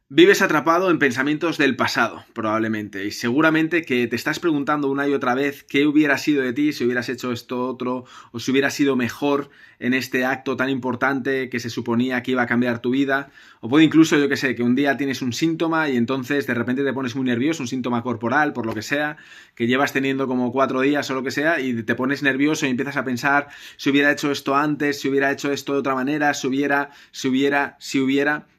Vives atrapado en pensamientos del pasado, probablemente, y seguramente que te estás preguntando una y otra vez qué hubiera sido de ti si hubieras hecho esto otro, o si hubieras sido mejor en este acto tan importante que se suponía que iba a cambiar tu vida, o puede incluso, yo que sé, que un día tienes un síntoma y entonces de repente te pones muy nervioso, un síntoma corporal, por lo que sea, que llevas teniendo como 4 días o lo que sea, y te pones nervioso y empiezas a pensar si hubiera hecho esto antes, si hubiera hecho esto de otra manera, si hubiera,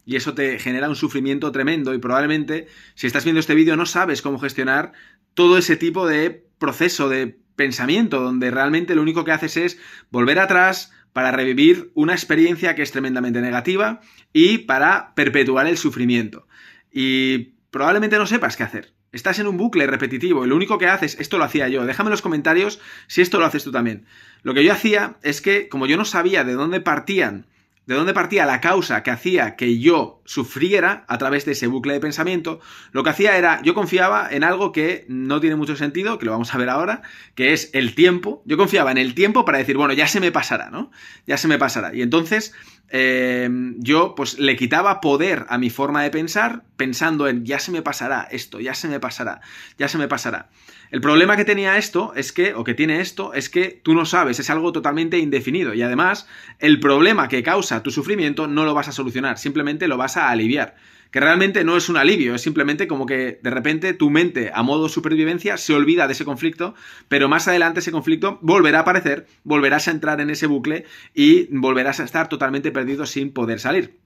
y eso te genera un sufrimiento tremendo y probablemente si estás viendo este vídeo no sabes cómo gestionar todo ese tipo de proceso de pensamiento donde realmente lo único que haces es volver atrás para revivir una experiencia que es tremendamente negativa y para perpetuar el sufrimiento. Y probablemente no sepas qué hacer. Estás en un bucle repetitivo y lo único que haces, esto lo hacía yo, déjame en los comentarios si esto lo haces tú también. Lo que yo hacía es que como yo no sabía de dónde partía la causa que hacía que yo sufriera a través de ese bucle de pensamiento, lo que hacía era, yo confiaba en algo que no tiene mucho sentido, que lo vamos a ver ahora, que es el tiempo. Yo confiaba en el tiempo para decir, bueno, ya se me pasará, ¿no? Ya se me pasará. Y entonces yo pues le quitaba poder a mi forma de pensar, pensando en, ya se me pasará esto, ya se me pasará, ya se me pasará. El problema que tenía esto es que, o que tiene esto, es que tú no sabes, es algo totalmente indefinido y además el problema que causa tu sufrimiento no lo vas a solucionar, simplemente lo vas a aliviar. Que realmente no es un alivio, es simplemente como que de repente tu mente a modo supervivencia se olvida de ese conflicto, pero más adelante ese conflicto volverá a aparecer, volverás a entrar en ese bucle y volverás a estar totalmente perdido sin poder salir.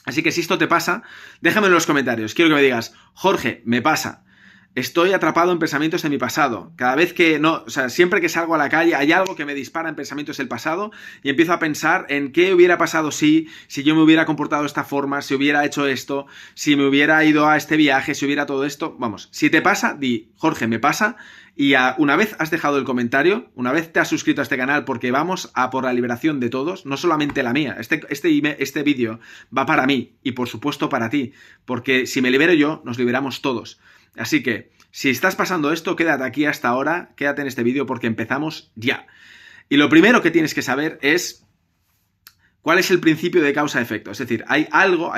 Así que si esto te pasa, déjame en los comentarios, quiero que me digas, Jorge, me pasa. Estoy atrapado en pensamientos de mi pasado. Cada vez que no, o sea, siempre que salgo a la calle hay algo que me dispara en pensamientos del pasado y empiezo a pensar en qué hubiera pasado si yo me hubiera comportado de esta forma, si hubiera hecho esto, si me hubiera ido a este viaje, si hubiera todo esto. Vamos, si te pasa, di, Jorge, me pasa. Y una vez has dejado el comentario, una vez te has suscrito a este canal, porque vamos a por la liberación de todos, no solamente la mía, este vídeo va para mí y por supuesto para ti, porque si me libero yo, nos liberamos todos. Así que, si estás pasando esto, quédate aquí hasta ahora, quédate en este vídeo porque empezamos ya. Y lo primero que tienes que saber es cuál es el principio de causa-efecto. Es decir, hay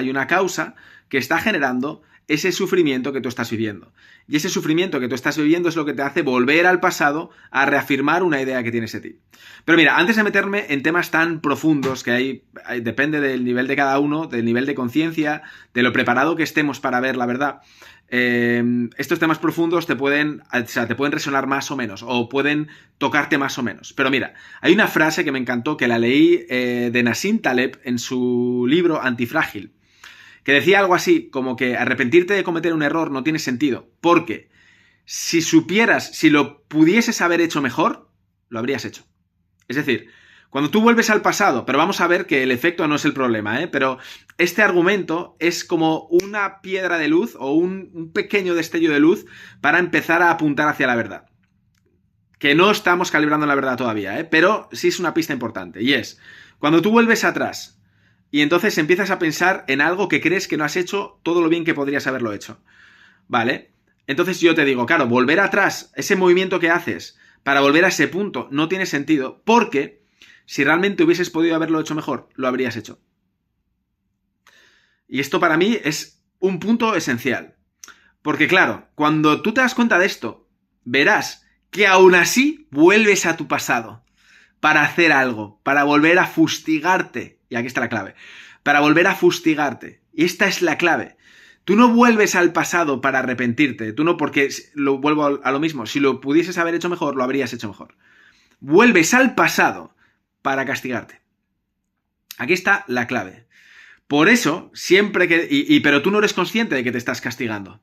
una causa que está generando ese sufrimiento que tú estás viviendo. Y ese sufrimiento que tú estás viviendo es lo que te hace volver al pasado a reafirmar una idea que tienes de ti. Pero mira, antes de meterme en temas tan profundos que depende del nivel de cada uno, del nivel de conciencia, de lo preparado que estemos para ver la verdad, estos temas profundos te pueden resonar más o menos, o pueden tocarte más o menos. Pero mira, hay una frase que me encantó, que la leí de Nassim Taleb en su libro Antifrágil, que decía algo así, como que arrepentirte de cometer un error no tiene sentido, porque si lo pudieses haber hecho mejor, lo habrías hecho. Es decir, cuando tú vuelves al pasado, pero vamos a ver que el efecto no es el problema, pero este argumento es como una piedra de luz o un pequeño destello de luz para empezar a apuntar hacia la verdad. Que no estamos calibrando la verdad todavía, pero sí es una pista importante, y es, cuando tú vuelves atrás y entonces empiezas a pensar en algo que crees que no has hecho todo lo bien que podrías haberlo hecho, ¿vale? Entonces yo te digo, claro, volver atrás, ese movimiento que haces para volver a ese punto no tiene sentido, porque si realmente hubieses podido haberlo hecho mejor, lo habrías hecho. Y esto para mí es un punto esencial. Porque claro, cuando tú te das cuenta de esto, verás que aún así vuelves a tu pasado para hacer algo, para volver a fustigarte. Y aquí está la clave. Para volver a fustigarte. Y esta es la clave. Tú no vuelves al pasado para arrepentirte. Tú no, porque lo vuelvo a lo mismo. Si lo pudieses haber hecho mejor, lo habrías hecho mejor. Vuelves al pasado para castigarte. Aquí está la clave. Por eso, siempre que... pero tú no eres consciente de que te estás castigando.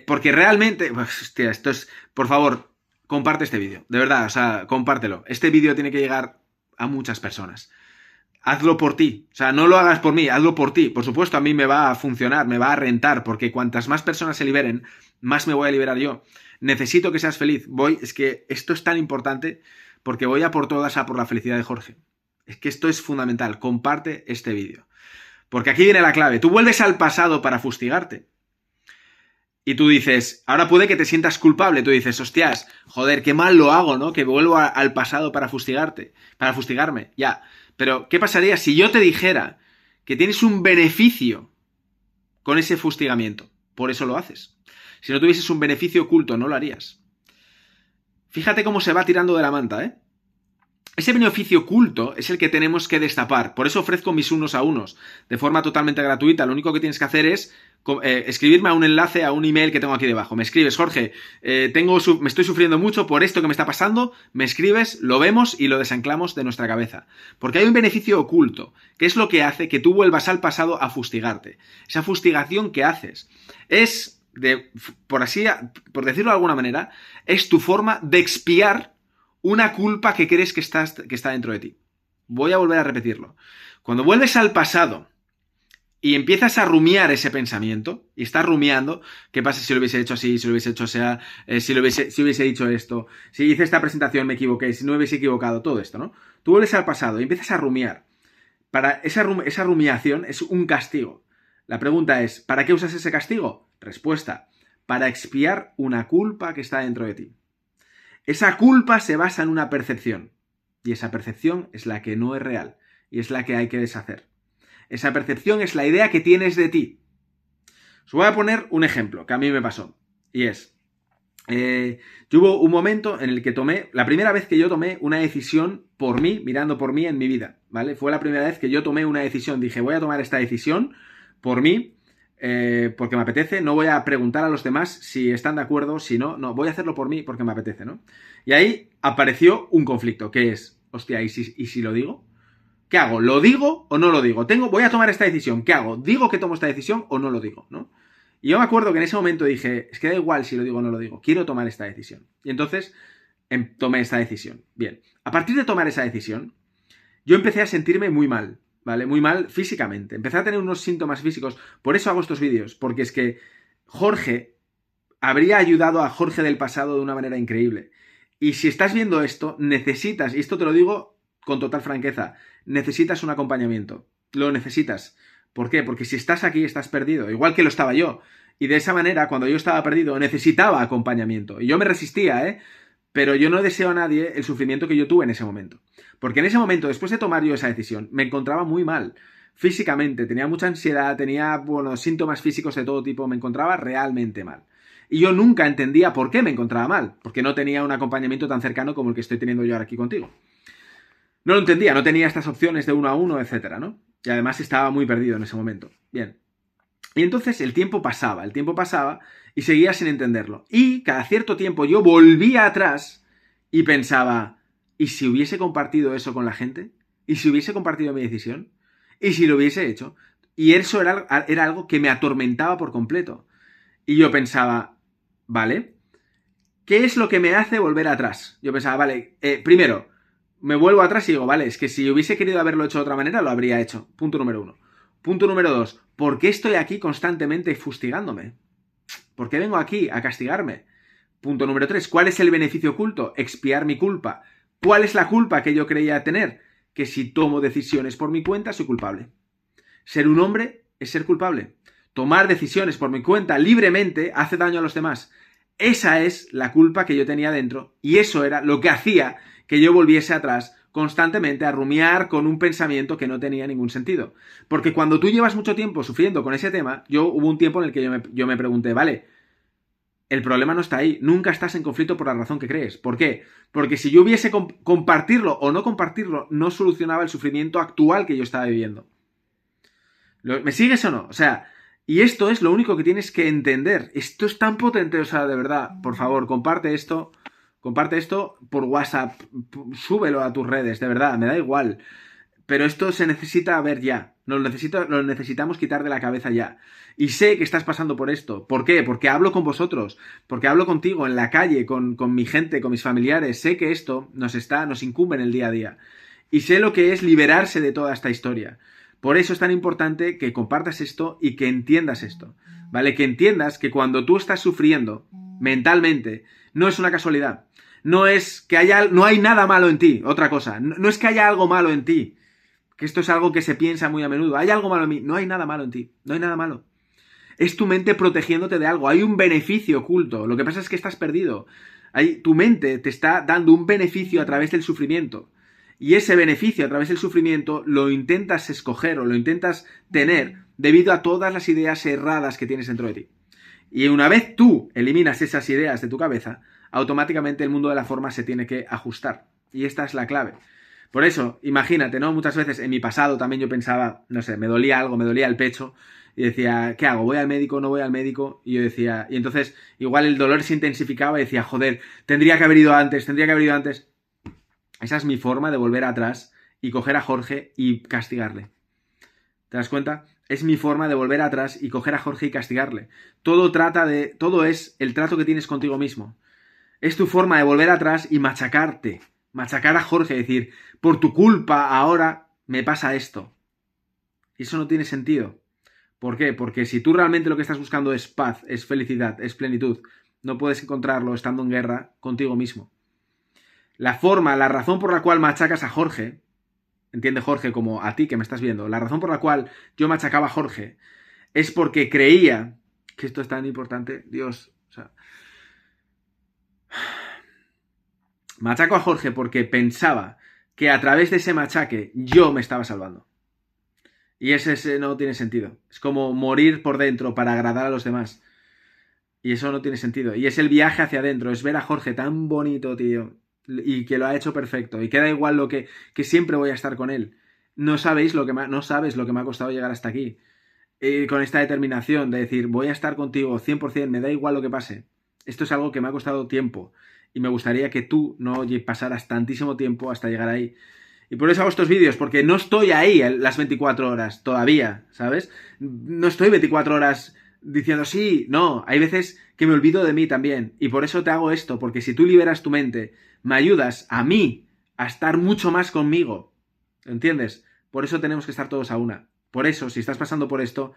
Porque realmente... Hostia, esto es... Por favor, comparte este vídeo. De verdad, o sea, compártelo. Este vídeo tiene que llegar a muchas personas. Hazlo por ti. O sea, no lo hagas por mí, hazlo por ti. Por supuesto, a mí me va a funcionar, me va a rentar, porque cuantas más personas se liberen, más me voy a liberar yo. Necesito que seas feliz. Es que esto es tan importante porque voy a por todas a por la felicidad de Jorge. Es que esto es fundamental. Comparte este vídeo. Porque aquí viene la clave. Tú vuelves al pasado para fustigarte. Y tú dices, ahora puede que te sientas culpable. Tú dices, hostias, joder, qué mal lo hago, ¿no? Que vuelvo al pasado para fustigarme. Ya. Pero, ¿qué pasaría si yo te dijera que tienes un beneficio con ese fustigamiento. Por eso lo haces. Si no tuvieses un beneficio oculto, no lo harías. Fíjate cómo se va tirando de la manta, ¿eh? Ese beneficio oculto es el que tenemos que destapar. Por eso ofrezco mis unos a unos, de forma totalmente gratuita. Lo único que tienes que hacer es escribirme a un enlace, a un email que tengo aquí debajo. Me escribes: Jorge, me estoy sufriendo mucho por esto que me está pasando. Me escribes, lo vemos y lo desanclamos de nuestra cabeza. Porque hay un beneficio oculto, que es lo que hace que tú vuelvas al pasado a fustigarte. Esa fustigación que haces es, por decirlo de alguna manera, es tu forma de expiar una culpa que crees que está dentro de ti. Voy a volver a repetirlo. Cuando vuelves al pasado y empiezas a rumiar ese pensamiento, y estás rumiando: ¿qué pasa si lo hubiese hecho así, si lo hubiese hecho si hubiese dicho esto, si hice esta presentación me equivoqué, si no me hubiese equivocado, todo esto, ¿no? Tú vuelves al pasado y empiezas a rumiar. Esa rumiación es un castigo. La pregunta es: ¿para qué usas ese castigo? Respuesta: para expiar una culpa que está dentro de ti. Esa culpa se basa en una percepción, y esa percepción es la que no es real, y es la que hay que deshacer. Esa percepción es la idea que tienes de ti. Os voy a poner un ejemplo que a mí me pasó, y es, hubo un momento en el que la primera vez que yo tomé una decisión por mí, mirando por mí en mi vida, ¿vale? Fue la primera vez que yo tomé una decisión, dije: voy a tomar esta decisión por mí, porque me apetece, no voy a preguntar a los demás si están de acuerdo, si no, voy a hacerlo por mí porque me apetece, ¿no? Y ahí apareció un conflicto, que es: hostia, ¿y si lo digo? ¿Qué hago? ¿Lo digo o no lo digo? Voy a tomar esta decisión, ¿qué hago? ¿Digo que tomo esta decisión o no lo digo? ¿No? Y yo me acuerdo que en ese momento dije: es que da igual si lo digo o no lo digo, quiero tomar esta decisión. Y entonces tomé esta decisión. Bien, a partir de tomar esa decisión, yo empecé a sentirme muy mal, ¿vale? Muy mal físicamente. Empecé a tener unos síntomas físicos. Por eso hago estos vídeos, porque es que Jorge habría ayudado a Jorge del pasado de una manera increíble. Y si estás viendo esto, necesitas, y esto te lo digo con total franqueza, necesitas un acompañamiento. Lo necesitas. ¿Por qué? Porque si estás aquí, estás perdido, igual que lo estaba yo. Y de esa manera, cuando yo estaba perdido, necesitaba acompañamiento. Y yo me resistía, pero yo no deseo a nadie el sufrimiento que yo tuve en ese momento. Porque en ese momento, después de tomar yo esa decisión, me encontraba muy mal. Físicamente, tenía mucha ansiedad, tenía, síntomas físicos de todo tipo, me encontraba realmente mal. Y yo nunca entendía por qué me encontraba mal, porque no tenía un acompañamiento tan cercano como el que estoy teniendo yo ahora aquí contigo. No lo entendía, no tenía estas opciones de uno a uno, etcétera, ¿no? Y además estaba muy perdido en ese momento. Bien. Y entonces el tiempo pasaba y seguía sin entenderlo. Y cada cierto tiempo yo volvía atrás y pensaba: ¿y si hubiese compartido eso con la gente? ¿Y si hubiese compartido mi decisión? ¿Y si lo hubiese hecho? Y eso era algo que me atormentaba por completo. Y yo pensaba: vale, ¿qué es lo que me hace volver atrás? Yo pensaba: vale, primero, me vuelvo atrás y digo: vale, es que si hubiese querido haberlo hecho de otra manera, lo habría hecho. Punto número 1. Punto número 2, ¿por qué estoy aquí constantemente fustigándome? ¿Por qué vengo aquí a castigarme? Punto número 3, ¿cuál es el beneficio oculto? Expiar mi culpa. ¿Cuál es la culpa que yo creía tener? Que si tomo decisiones por mi cuenta, soy culpable. Ser un hombre es ser culpable. Tomar decisiones por mi cuenta libremente hace daño a los demás. Esa es la culpa que yo tenía dentro, y eso era lo que hacía que yo volviese atrás constantemente a rumiar con un pensamiento que no tenía ningún sentido. Porque cuando tú llevas mucho tiempo sufriendo con ese tema, hubo un tiempo en el que yo me pregunté: vale, el problema no está ahí, nunca estás en conflicto por la razón que crees. ¿Por qué? Porque si yo hubiese compartirlo o no compartirlo, no solucionaba el sufrimiento actual que yo estaba viviendo. ¿Me sigues o no? O sea, y esto es lo único que tienes que entender. Esto es tan potente, o sea, de verdad, por favor, comparte esto por WhatsApp, súbelo a tus redes, de verdad, me da igual. Pero esto se necesita ver ya, lo necesitamos quitar de la cabeza ya. Y sé que estás pasando por esto. ¿Por qué? Porque hablo con vosotros, porque hablo contigo en la calle, con mi gente, con mis familiares. Sé que esto nos incumbe en el día a día. Y sé lo que es liberarse de toda esta historia. Por eso es tan importante que compartas esto y que entiendas esto, ¿vale? Que entiendas que cuando tú estás sufriendo mentalmente, no es una casualidad. No hay nada malo en ti, otra cosa. No es que haya algo malo en ti, que esto es algo que se piensa muy a menudo. Hay algo malo en mí. No hay nada malo en ti, no hay nada malo. Es tu mente protegiéndote de algo. Hay un beneficio oculto. Lo que pasa es que estás perdido. Tu mente te está dando un beneficio a través del sufrimiento. Y ese beneficio a través del sufrimiento lo intentas escoger o lo intentas tener debido a todas las ideas erradas que tienes dentro de ti. Y una vez tú eliminas esas ideas de tu cabeza, automáticamente el mundo de la forma se tiene que ajustar. Y esta es la clave. Por eso, imagínate, ¿no? Muchas veces en mi pasado también yo pensaba, no sé, me dolía algo, me dolía el pecho, y decía, ¿qué hago? ¿Voy al médico? ¿No voy al médico? Y yo decía, y entonces igual el dolor se intensificaba y decía, joder, tendría que haber ido antes, tendría que haber ido antes. Esa es mi forma de volver atrás y coger a Jorge y castigarle. ¿Te das cuenta? Es mi forma de volver atrás y coger a Jorge y castigarle. Todo es el trato que tienes contigo mismo. Es tu forma de volver atrás y machacarte. Machacar a Jorge y decir, por tu culpa ahora me pasa esto. Y eso no tiene sentido. ¿Por qué? Porque si tú realmente lo que estás buscando es paz, es felicidad, es plenitud, no puedes encontrarlo estando en guerra contigo mismo. La razón por la cual machacas a Jorge, entiende Jorge como a ti que me estás viendo, la razón por la cual yo machacaba a Jorge es porque creía que esto es tan importante, Dios, o sea, machaco a Jorge porque pensaba que a través de ese machaque yo me estaba salvando. Y ese no tiene sentido. Es como morir por dentro para agradar a los demás. Y eso no tiene sentido. Y es el viaje hacia adentro, es ver a Jorge tan bonito, tío, y que lo ha hecho perfecto. Y queda igual que siempre voy a estar con él. No sabes lo que me ha costado llegar hasta aquí. Con esta determinación de decir, voy a estar contigo 100%, me da igual lo que pase. Esto es algo que me ha costado tiempo. Y me gustaría que tú no pasaras tantísimo tiempo hasta llegar ahí. Y por eso hago estos vídeos, porque no estoy ahí las 24 horas todavía, ¿sabes? No estoy 24 horas diciendo sí, no. Hay veces que me olvido de mí también. Y por eso te hago esto, porque si tú liberas tu mente, me ayudas a mí a estar mucho más conmigo. ¿Entiendes? Por eso tenemos que estar todos a una. Por eso, si estás pasando por esto,